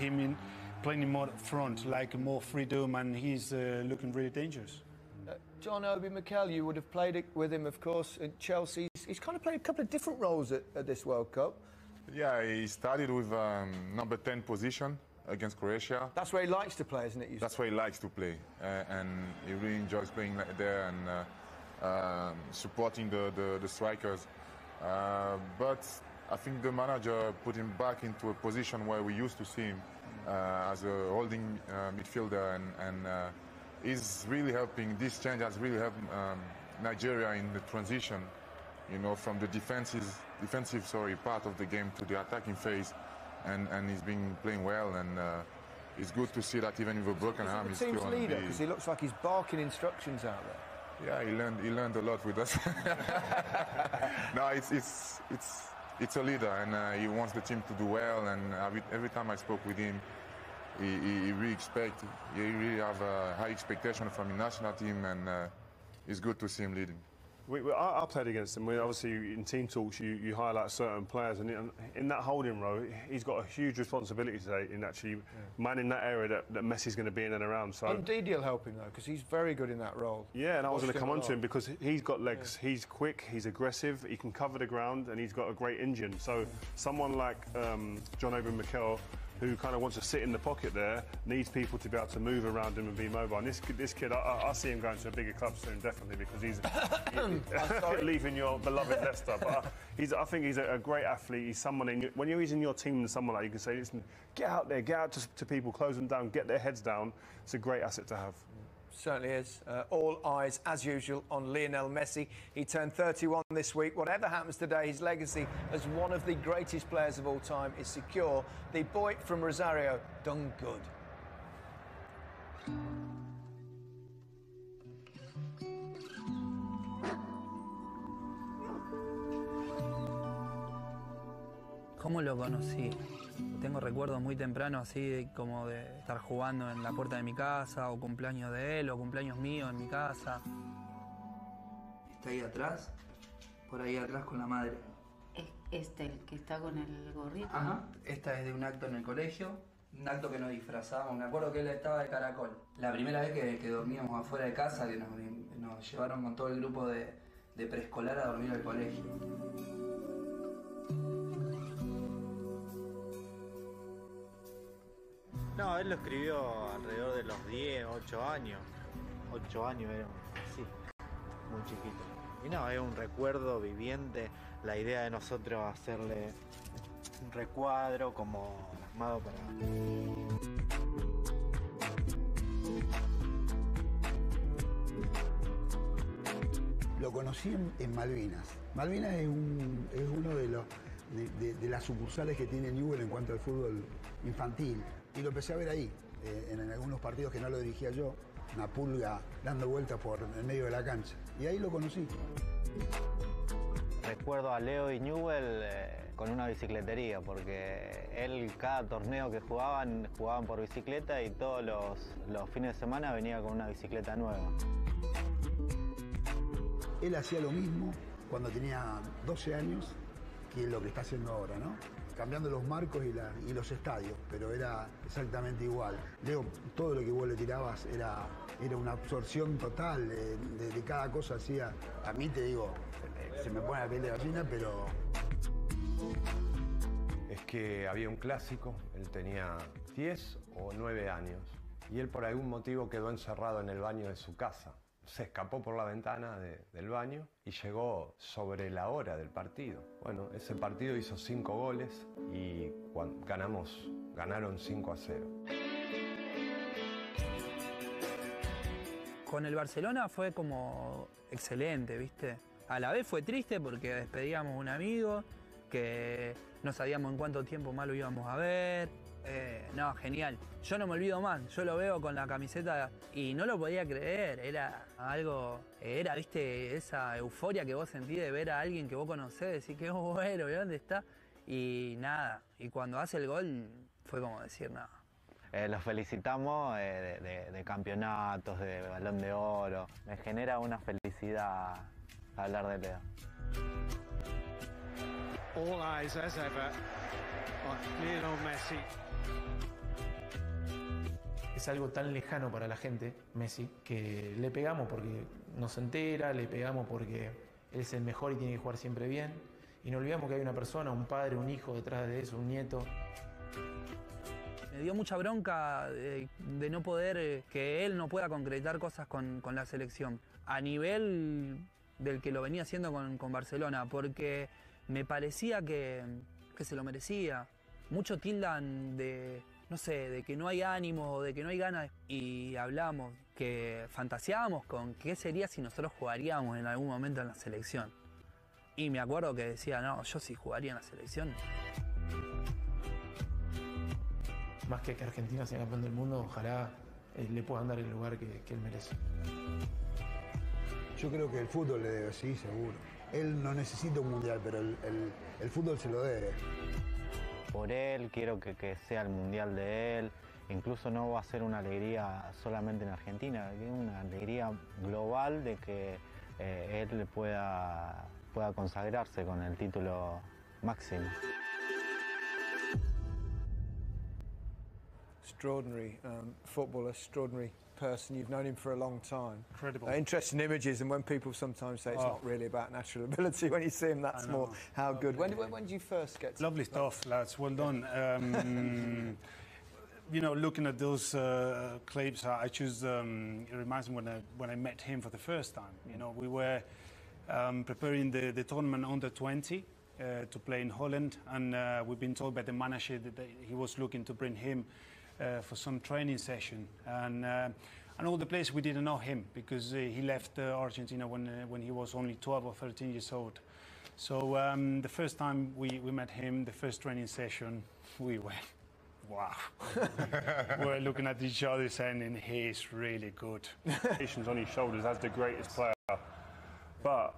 him in playing more front, like more freedom, and he's looking really dangerous. John Obi Mikel, you would have played it with him, of course, at Chelsea. He's kind of played a couple of different roles at this World Cup. Yeah, he started with number 10 position against Croatia. That's where he likes to play, isn't it? That's where he likes to play, and he really enjoys playing there and supporting the strikers. But I think the manager put him back into a position where we used to see him as a holding midfielder, and he's really helping. This change has really helped Nigeria in the transition, you know, from the defensive part of the game to the attacking phase, and he's been playing well, and it's good to see that even with a broken arm, he's still on the leader, because he looks like he's barking instructions out there. Yeah, he learned a lot with us. No, it's a leader, and he wants the team to do well. And every time I spoke with him, he really have a high expectation from the national team, and it's good to see him leading. I played against him. Obviously, in team talks, you highlight certain players, and in that holding row, he's got a huge responsibility today in actually manning that area that Messi's going to be in and around. So Ndidi will help him though, because he's very good in that role. Yeah, and I was going to come on to him because he's got legs. Yeah. He's quick, he's aggressive, he can cover the ground, and he's got a great engine. So someone like John Obi Mikel, who kind of wants to sit in the pocket there, needs people to be able to move around him and be mobile. And this kid, I see him going to a bigger club soon, definitely, because he's leaving your beloved Leicester. But I think he's a great athlete. He's someone when he's in your team, and someone like you can say, listen, get out there, get out to people, close them down, get their heads down. It's a great asset to have. Certainly is. All eyes, as usual, on Lionel Messi. He turned 31 this week. Whatever happens today, his legacy as one of the greatest players of all time is secure. The boy from Rosario done good. ¿Cómo lo conocí? Tengo recuerdos muy tempranos así como de estar jugando en la puerta de mi casa, o cumpleaños de él, o cumpleaños míos en mi casa. Está ahí atrás, por ahí atrás con la madre. ¿Es el que está con el gorrito? Ajá. Esta es de un acto en el colegio, un acto que nos disfrazamos. Me acuerdo que él estaba de caracol. La primera vez que dormíamos afuera de casa, que nos llevaron con todo el grupo de preescolar a dormir al colegio. No, él lo escribió alrededor de los 10, 8 años. 8 años era así, muy chiquito. Y no, es un recuerdo viviente. La idea de nosotros hacerle un recuadro como plasmado para... Lo conocí en Malvinas. Malvinas es uno de las sucursales que tiene Newell en cuanto al fútbol infantil. Y lo empecé a ver ahí, en algunos partidos que no lo dirigía yo, una pulga dando vueltas por el medio de la cancha. Y ahí lo conocí. Recuerdo a Leo y Newell con una bicicletería, porque él, cada torneo que jugaban por bicicleta, y todos los fines de semana venía con una bicicleta nueva. Él hacía lo mismo cuando tenía 12 años que lo que está haciendo ahora, ¿no? Cambiando los marcos y los estadios, pero era exactamente igual. Leo, todo lo que vos le tirabas era una absorción total de cada cosa hacía. A mí, te digo, se me pone la piel de gallina, pero... Es que había un clásico, él tenía 10 o 9 años, y él por algún motivo quedó encerrado en el baño de su casa. Se escapó por la ventana del baño y llegó sobre la hora del partido. Bueno, ese partido hizo 5 goles y ganaron 5-0. Con el Barcelona fue como excelente, ¿viste? A la vez fue triste porque despedíamos a un amigo que no sabíamos en cuánto tiempo más lo íbamos a ver. No, genial. Yo no me olvido más. Yo lo veo con la camiseta y no lo podía creer. Era algo... viste, esa euforia que vos sentís de ver a alguien que vos conocés, decir qué bueno, ¿y dónde está? Y nada. Y cuando hace el gol fue como decir nada. Los felicitamos de campeonatos, de Balón de Oro. Me genera una felicidad hablar de Leo. All eyes as ever on Lionel Messi. Es algo tan lejano para la gente, Messi, que le pegamos porque nos entera, le pegamos porque él es el mejor y tiene que jugar siempre bien. Y no olvidamos que hay una persona, un padre, un hijo detrás de eso, un nieto. Me dio mucha bronca de no poder, que él no pueda concretar cosas con la selección. A nivel del que lo venía haciendo con Barcelona, porque me parecía que se lo merecía. Muchos tildan de, no sé, de que no hay ánimo, de que no hay ganas. Y hablamos, que fantaseábamos con qué sería si nosotros jugaríamos en algún momento en la selección. Y me acuerdo que decía, no, yo sí jugaría en la selección. Más que Argentina sea campeón del mundo, ojalá le puedan dar el lugar que él merece. Yo creo que el fútbol le debe, sí, seguro. Él no necesita un mundial, pero el fútbol se lo debe. Por él, quiero que sea el mundial de él. Incluso no va a ser una alegría solamente en Argentina, es una alegría global de que él pueda consagrarse con el título máximo. Extraordinary footballer, extraordinary person. You've known him for a long time. Incredible. Interesting images, and when people sometimes say it's not really about natural ability, when you see him, that's more how good. When did you first get to Lovely stuff, lads. Well done. You know, looking at those clips, I choose. It reminds me when I met him for the first time. You know, we were preparing the tournament under 20 to play in Holland, and we've been told by the manager that he was looking to bring him for some training session, and all the players, we didn't know him because he left Argentina when he was only 12 or 13 years old. So the first time we met him, the first training session, we went, wow. We're looking at each other saying, he's really good. On his shoulders as the greatest player. But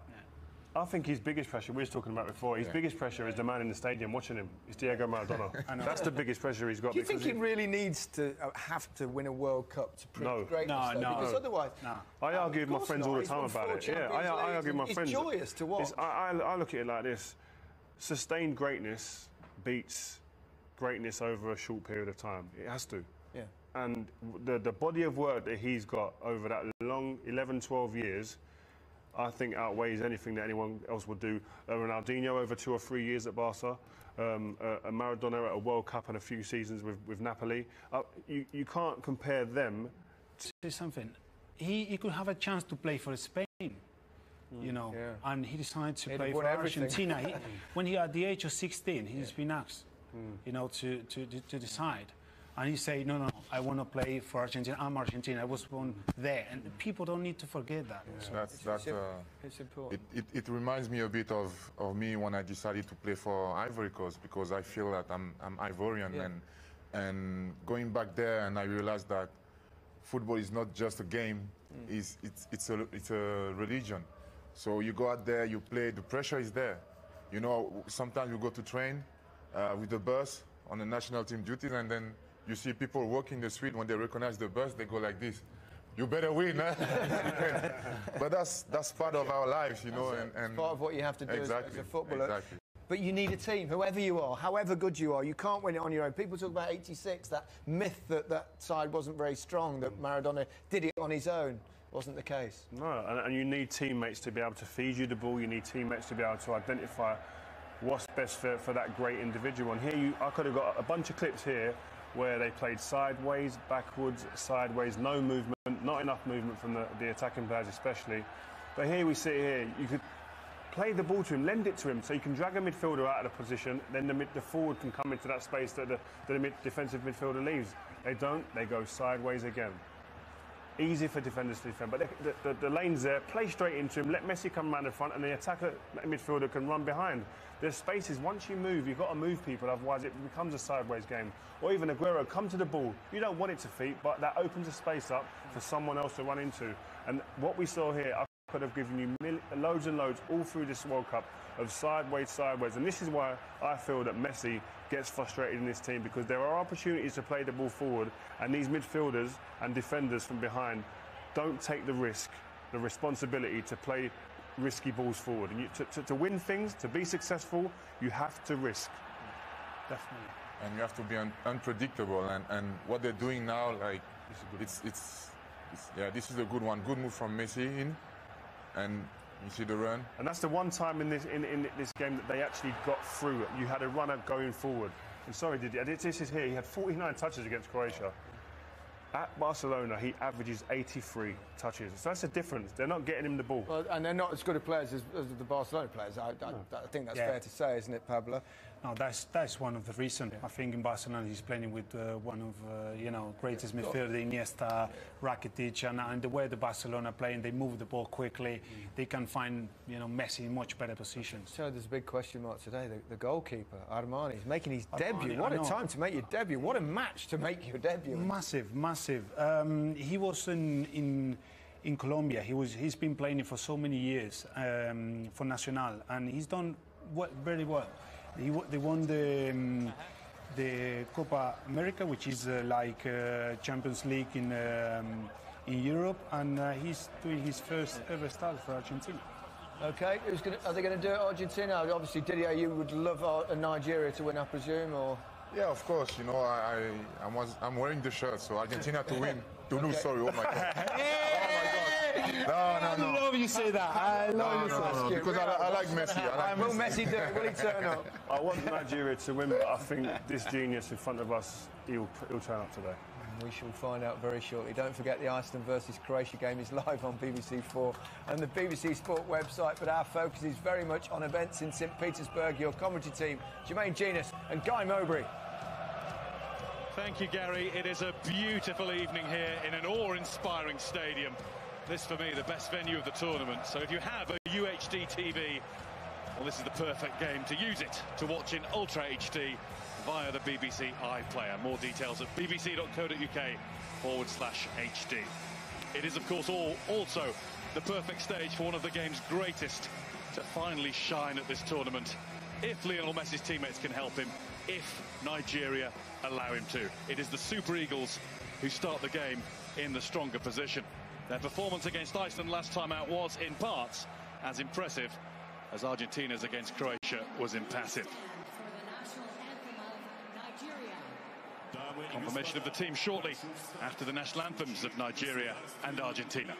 I think his biggest pressure, we were talking about before, his biggest pressure is the man in the stadium watching him. It's Diego Maradona. That's the biggest pressure he's got. Do you think he really needs to have to win a World Cup to prove greatness? No. Because otherwise... No. I argue with my friends all the time about it. Yeah, I argue with my friends. It's joyous to watch. I look at it like this. Sustained greatness beats greatness over a short period of time. It has to. Yeah. And the body of work that he's got over that long 11, 12 years, I think outweighs anything that anyone else would do. Ronaldinho over 2 or 3 years at Barca, a Maradona at a World Cup and a few seasons with Napoli. You can't compare them. Say something. He could have a chance to play for Spain, you know, and he decided to play for Argentina. When he at the age of 16, he's been asked, you know, to decide. And he said, no, I want to play for Argentina. I'm Argentina. I was born there. And people don't need to forget that. Yeah. So it's important. It reminds me a bit of me when I decided to play for Ivory Coast, because I feel that I'm Ivorian. And going back there, and I realized that football is not just a game. It's a religion. So you go out there, you play, the pressure is there. You know, sometimes you go to train with the bus on the national team duties, and then you see people walking the street. When they recognize the bus, they go like this. You better win, huh? But that's part of our lives, you know. And part of what you have to do as a footballer. Exactly. But you need a team, whoever you are, however good you are. You can't win it on your own. People talk about '86, that myth that side wasn't very strong, that Maradona did it on his own. Wasn't the case. No, and you need teammates to be able to feed you the ball. You need teammates to be able to identify what's best for that great individual. And here I could have got a bunch of clips here where they played sideways, backwards, sideways, no movement, not enough movement from the attacking players especially. But here we sit here, you could play the ball to him, lend it to him, so you can drag a midfielder out of the position, then the forward can come into that space that the defensive midfielder leaves. They don't, they go sideways again. Easy for defenders to defend, but the lane's there, play straight into him, let Messi come around the front, and the attacker, midfielder can run behind. There's spaces, once you move, you've got to move people, otherwise it becomes a sideways game. Or even Aguero, come to the ball. You don't want it to feet, but that opens a space up for someone else to run into. And what we saw here, I could have given you loads and loads all through this World Cup of sideways. And this is why I feel that Messi gets frustrated in this team, because there are opportunities to play the ball forward, and these midfielders and defenders from behind don't take the risk, the responsibility to play risky balls forward. And to win things, to be successful, you have to risk. Definitely. and you have to be unpredictable. And what they're doing now, like, yeah, this is a good one. Good move from Messi in, and you see the run. And that's the one time in this game that they actually got through. You had a runner going forward. And sorry, this is here. He had 49 touches against Croatia. At Barcelona, he averages 83 touches. So that's the difference. They're not getting him the ball. Well, and they're not as good a players as the Barcelona players. I think that's fair to say, isn't it, Pablo? No, that's one of the reasons. I think in Barcelona he's playing with one of greatest midfielder, Iniesta, Rakitic, and the way the Barcelona playing, they move the ball quickly. They can find Messi in much better positions. So there's a big question mark today. The goalkeeper Armani is making his debut. What a time to make your debut! What a match to make your debut! Massive. He was in Colombia. He's been playing for so many years for Nacional, and he's done very well. They won the Copa America, which is like Champions League in Europe, and he's doing his first ever start for Argentina. Okay, are they going to do it, Argentina? Obviously, Didier, you would love Nigeria to win, I presume, or? Yeah, of course. I'm wearing the shirt, so Argentina to win, to lose. Sorry, oh my God. Oh my God. No. I love you say that. I love you say that. No, because I like Messi. Will Messi do it? Will he turn up? I want Nigeria to win, but I think this genius in front of us, he'll turn up today. We shall find out very shortly. Don't forget the Iceland versus Croatia game is live on BBC4 and the BBC Sport website, but our focus is very much on events in St Petersburg. Your commentary team, Jermaine Genus and Guy Mowbray. Thank you, Gary. It is a beautiful evening here in an awe-inspiring stadium. This, for me, the best venue of the tournament. So if you have a UHD TV, well, this is the perfect game to use it, to watch in Ultra HD via the BBC iPlayer. More details at bbc.co.uk/HD. It is, of course, also the perfect stage for one of the game's greatest to finally shine at this tournament, if Lionel Messi's teammates can help him, if Nigeria allow him to. It is the Super Eagles who start the game in the stronger position. Their performance against Iceland last time out was, in parts, as impressive as Argentina's against Croatia was impassive. Confirmation of the team shortly after the national anthems of Nigeria and Argentina.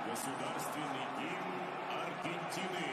Государственный гимн Аргентины.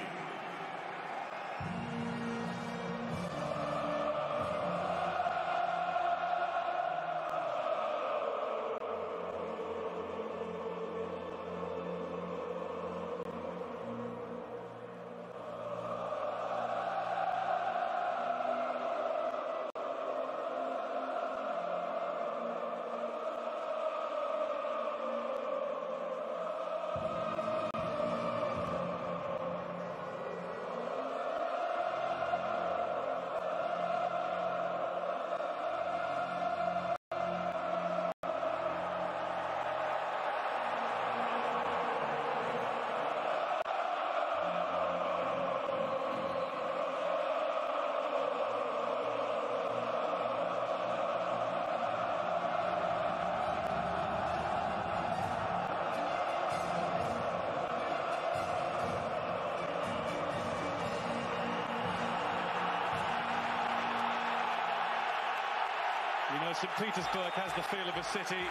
You know, St Petersburg has the feel of a city,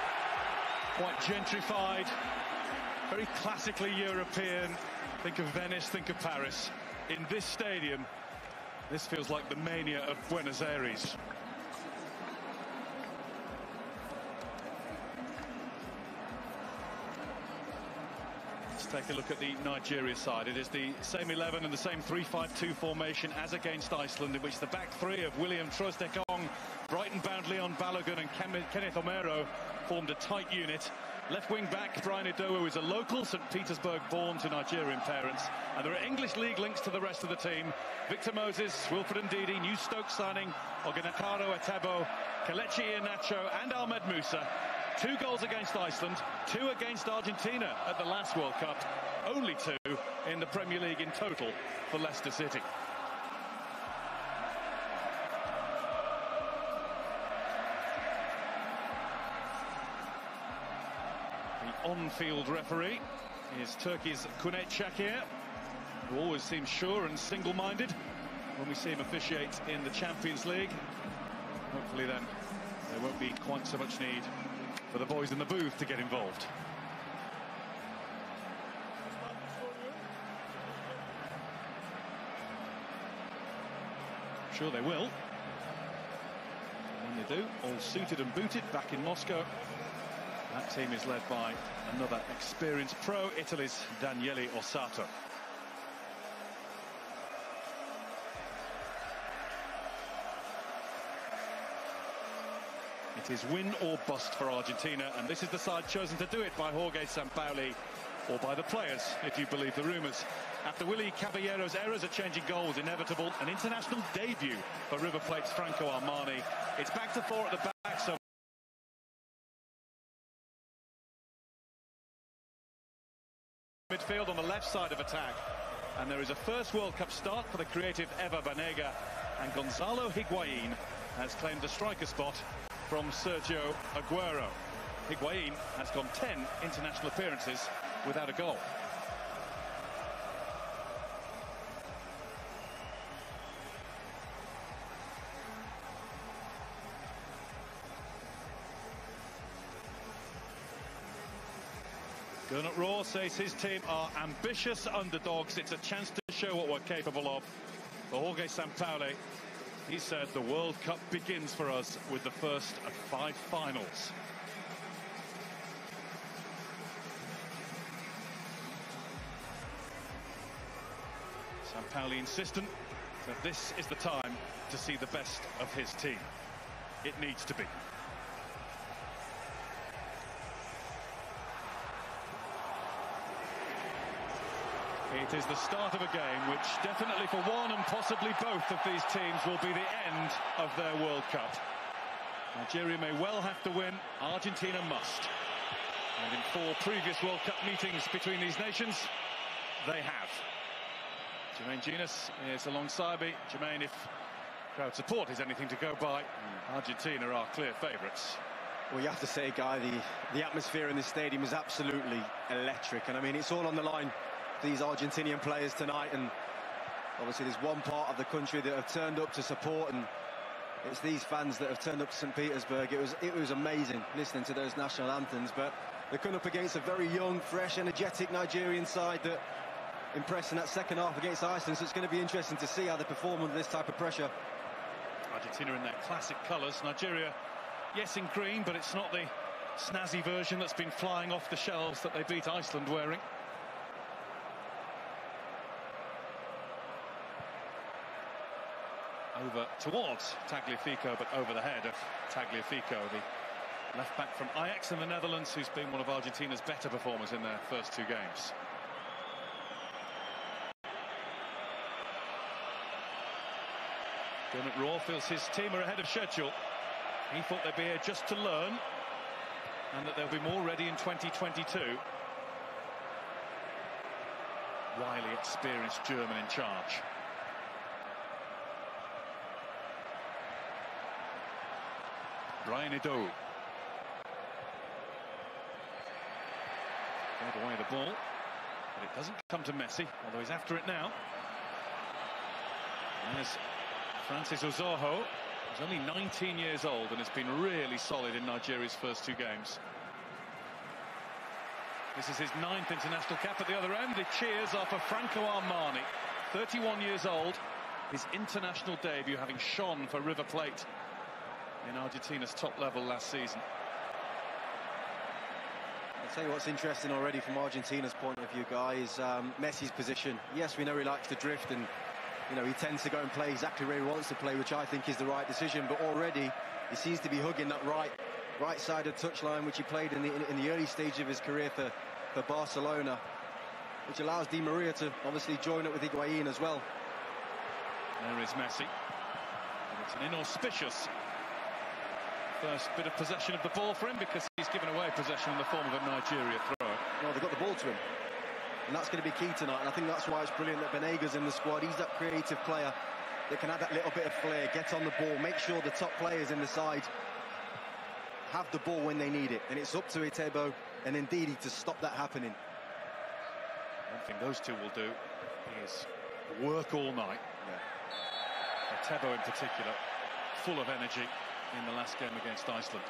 quite gentrified, very classically European. Think of Venice, think of Paris. In this stadium, this feels like the mania of Buenos Aires. take a look at the Nigeria side. It is the same 11 and the same 3-5-2 formation as against Iceland, in which the back three of William Troost-Ekong, Brighton-bound Leon Balogun and Kenneth Omero formed a tight unit. Left wing back Brian Idowu is a local St Petersburg born to Nigerian parents, and there are English league links to the rest of the team. Victor Moses, Wilfred Ndidi, new Stoke signing Ogenakaro Etebo, Kelechi Iheanacho and Ahmed Musa. 2 goals against Iceland, 2 against Argentina at the last World Cup, only 2 in the Premier League in total for Leicester City. The on-field referee is Turkey's Cüneyt Çakır, who always seems sure and single-minded when we see him officiate in the Champions League. Hopefully then there won't be quite so much need for the boys in the booth to get involved. I'm sure they will. When they do, all suited and booted back in Moscow. That team is led by another experienced pro, Italy's Daniele Ossato. It is win or bust for Argentina, and this is the side chosen to do it by Jorge Sampaoli, or by the players, if you believe the rumours. After Willy Caballero's errors at changing goals inevitable, an international debut for River Plate's Franco Armani. It's back to 4 at the back, so midfield on the left side of attack, and there is a first World Cup start for the creative Eva Banega, and Gonzalo Higuain has claimed the striker spot from Sergio Aguero. Higuain has gone 10 international appearances without a goal. Gernot Rohr says his team are ambitious underdogs. It's a chance to show what we're capable of. For Jorge Sampaoli, he said the World Cup begins for us with the first of 5 finals. Sampaoli insistent that this is the time to see the best of his team. It needs to be. It is the start of a game which definitely for one and possibly both of these teams will be the end of their World Cup. Nigeria may well have to win, Argentina must. And in 4 previous World Cup meetings between these nations, they have. Jermaine Genius is alongside me. Jermaine, if crowd support is anything to go by, Argentina are clear favourites. Well, you have to say, Guy, the atmosphere in the stadium is absolutely electric. And I mean, it's all on the line for these Argentinian players tonight. And obviously there's one part of the country that have turned up to support, and it's these fans that have turned up to St Petersburg. It was amazing listening to those national anthems. But they're coming up against a very young, fresh, energetic Nigerian side that impressed in that second half against Iceland. So it's going to be interesting to see how they perform under this type of pressure. Argentina in their classic colours. Nigeria, yes, in green, but it's not the snazzy version that's been flying off the shelves that they beat Iceland wearing. Over towards Tagliafico, but over the head of Tagliafico, the left back from Ajax in the Netherlands, who's been one of Argentina's better performers in their first 2 games. Gernot Rohr feels his team are ahead of schedule. He thought they'd be here just to learn, and that they'll be more ready in 2022. Wily, experienced German in charge. Brian Idowu. Gave away the ball, but it doesn't come to Messi, although he's after it now. And there's Francis Uzoho, who's only 19 years old and has been really solid in Nigeria's first 2 games. This is his 9th international cap at the other end. The cheers are for Franco Armani, 31 years old, his international debut having shone for River Plate in Argentina's top level last season. I'll tell you what's interesting already from Argentina's point of view, guys. Messi's position. Yes, we know he likes to drift, and he tends to go and play exactly where he wants to play, which I think is the right decision. But already he seems to be hugging that right side of touchline, which he played in the early stage of his career for Barcelona, which allows Di Maria to obviously join up with Higuain as well. There is Messi. And it's an inauspicious first bit of possession of the ball for him, because he's given away possession in the form of a Nigeria throw. Well, they've got the ball to him, and that's going to be key tonight. And I think that's why it's brilliant that Benega's in the squad. He's that creative player that can add that little bit of flair, get on the ball, make sure the top players in the side have the ball when they need it. And it's up to Etebo and Ndidi to stop that happening. One thing those two will do is work all night. Etebo in particular, full of energy in the last game against Iceland.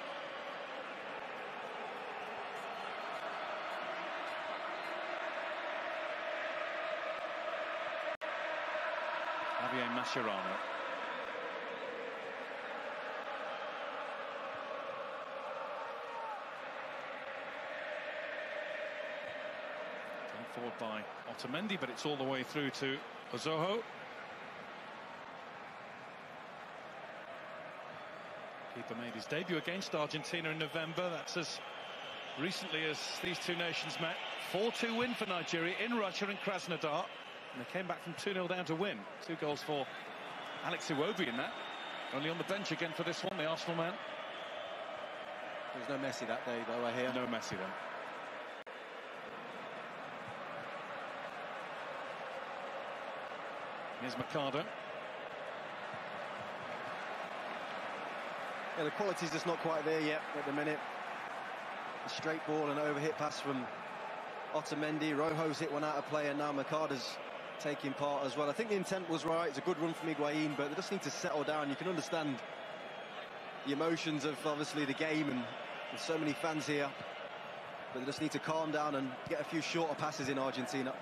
Javier Mascherano. Going forward by Otamendi, but it's all the way through to Ozoho. Keeper made his debut against Argentina in November. That's as recently as these two nations met. 4-2 win for Nigeria in Russia and Krasnodar. And they came back from 2-0 down to win. 2 goals for Alex Iwobi in that. Only on the bench again for this one, the Arsenal man. There's no Messi that day, though, I hear. No Messi, then. Here's Mercado. Yeah, the quality's just not quite there yet at the minute. A straight ball and overhit pass from Otamendi. Rojo's hit one out of play, and now Mercado's taking part as well. I think the intent was right. It's a good run from Higuain, but they just need to settle down. You can understand the emotions of obviously the game, and there's so many fans here, but they just need to calm down and get a few shorter passes in Argentina.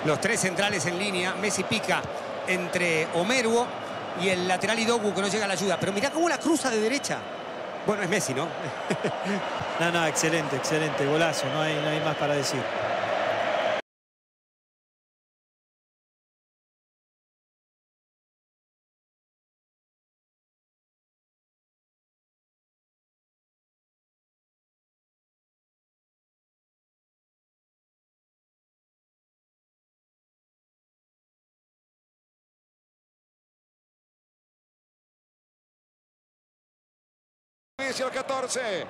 Los tres centrales en línea. Messi pica entre Omeruo y el lateral Idogu, que no llega a la ayuda. Pero mirá cómo la cruza de derecha. Bueno, es Messi, ¿no? No, excelente, excelente. Golazo, no hay más para decir. Al 14.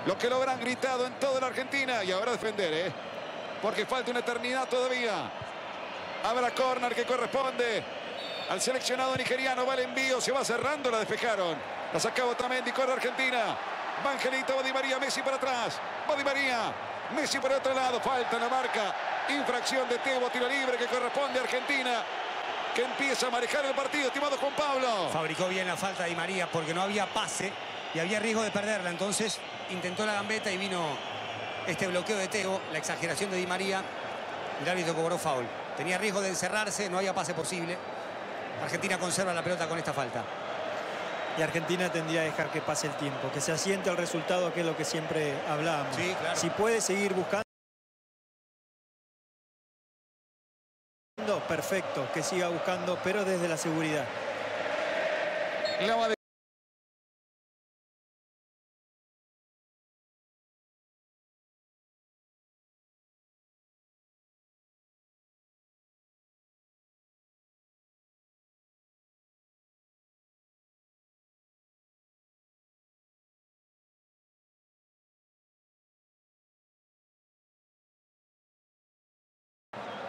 Lo que lo habrán gritado en toda la Argentina. Y ahora defender, porque falta una eternidad todavía. Habrá córner que corresponde al seleccionado nigeriano. Va el envío, se va cerrando, la despejaron. La sacaba Otamendi, corre Argentina. Va Angelito, va Di María, Messi para atrás. Va Di María, Messi por el otro lado. Falta en la marca. Infracción de Tebo, tiro libre que corresponde a Argentina, que empieza a manejar el partido, estimado Juan Pablo. Fabricó bien la falta de Di María porque no había pase y había riesgo de perderla. Entonces intentó la gambeta y vino este bloqueo de Teo, la exageración de Di María. El árbitro cobró foul. Tenía riesgo de encerrarse, no había pase posible. Argentina conserva la pelota con esta falta. Y Argentina tendría que dejar que pase el tiempo, que se asiente el resultado, que es lo que siempre hablábamos. Sí, claro. Si puede seguir buscando, perfecto, que siga buscando, pero desde la seguridad.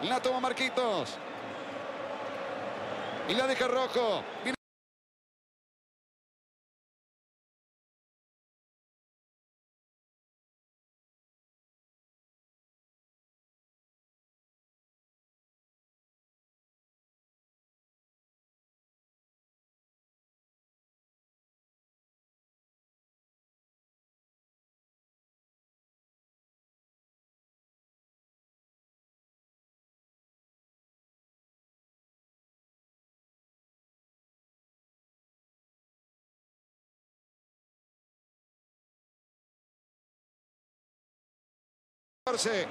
La toma Marquitos. Y la deja Rojo. De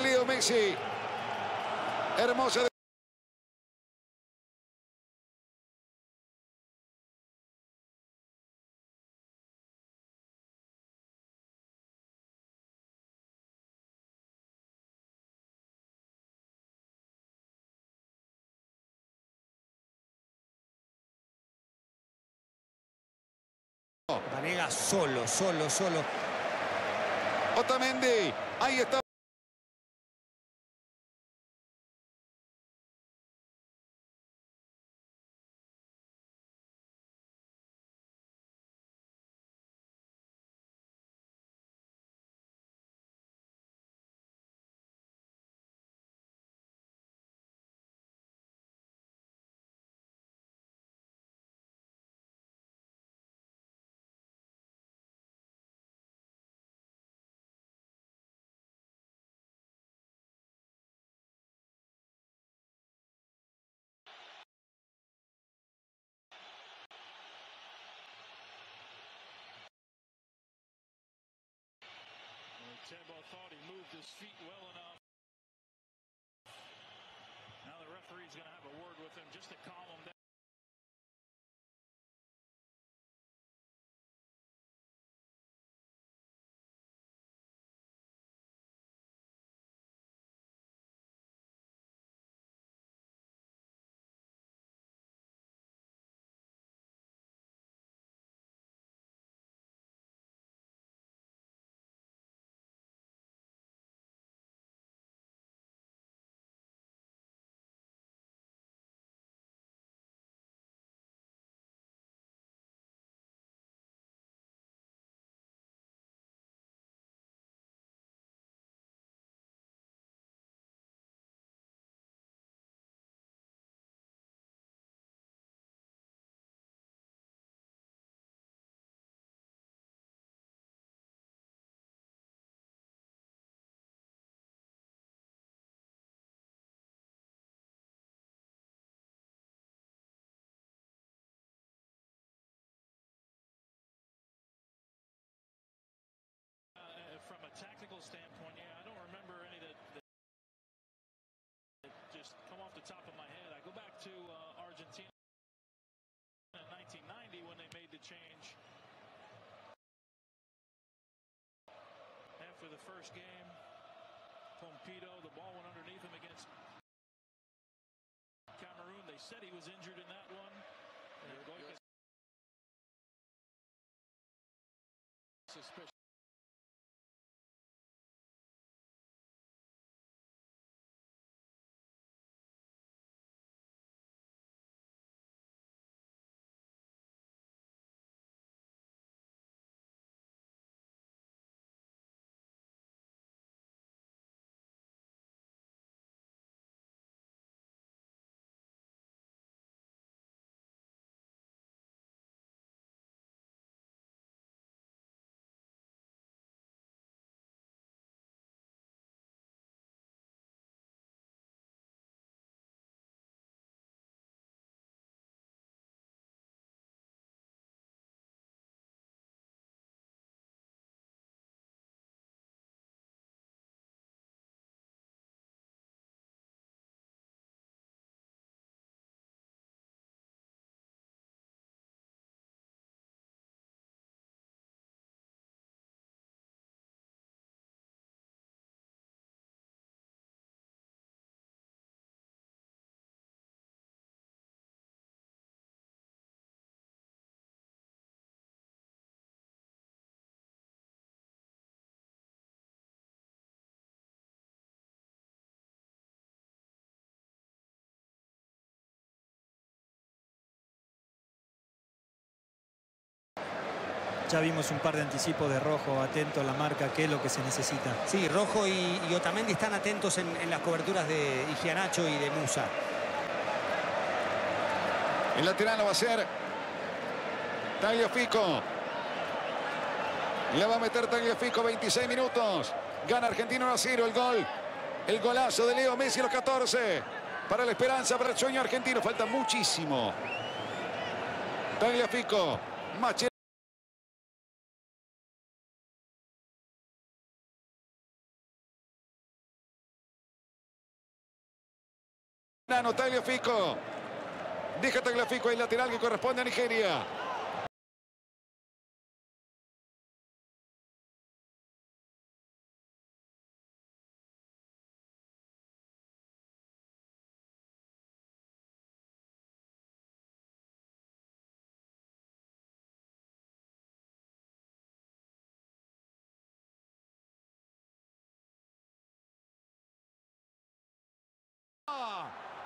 Leo Messi. Hermosa. Vanega solo. Otamendi. Ahí está. Tebo thought he moved his feet well enough. Now the referee's going to have a word with him just to calm him down. change after the first game. Pompido, the ball went underneath him against Cameroon. They said he was injured in that one. Suspicious. Ya vimos un par de anticipos de Rojo, atento a la marca, que es lo que se necesita. Sí, Rojo y Otamendi están atentos en las coberturas de Igianacho y de Musa. El lateral lo va a hacer Tagliafico. Le va a meter Tagliafico, 26 minutos. Gana Argentina 1-0 el gol. El golazo de Leo Messi a los 14. Para la esperanza, para el sueño argentino. Falta muchísimo. Tagliafico. Tagliafico. Deja Tagliafico el lateral que corresponde a Nigeria.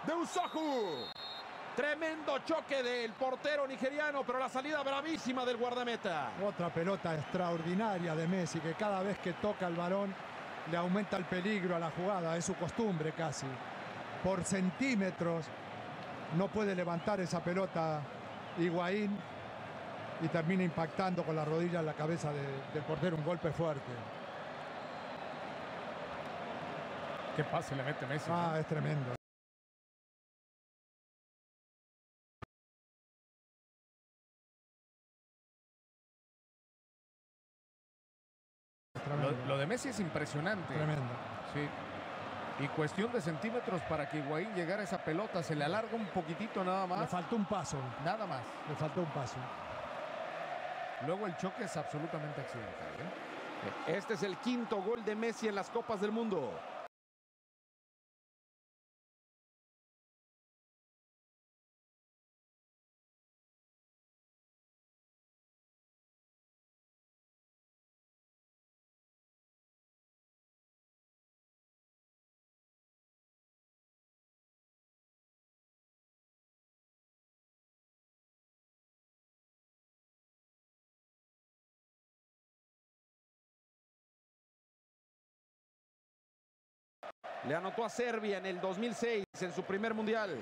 De Usoju. Tremendo choque del portero nigeriano, pero la salida bravísima del guardameta. Otra pelota extraordinaria de Messi, que cada vez que toca el balón le aumenta el peligro a la jugada. Es su costumbre casi. Por centímetros no puede levantar esa pelota Higuaín y termina impactando con la rodilla en la cabeza del portero. Un golpe fuerte. Qué pase le mete Messi. ¿No? Es tremendo. Lo de Messi es impresionante. Tremendo. Sí. Y cuestión de centímetros para que Higuaín llegara a esa pelota. Se le alarga un poquitito nada más. Le faltó un paso. Nada más. Le faltó un paso. Luego el choque es absolutamente accidental, ¿eh? Este es el quinto gol de Messi en las Copas del Mundo. Le anotó a Serbia en el 2006 en su primer mundial.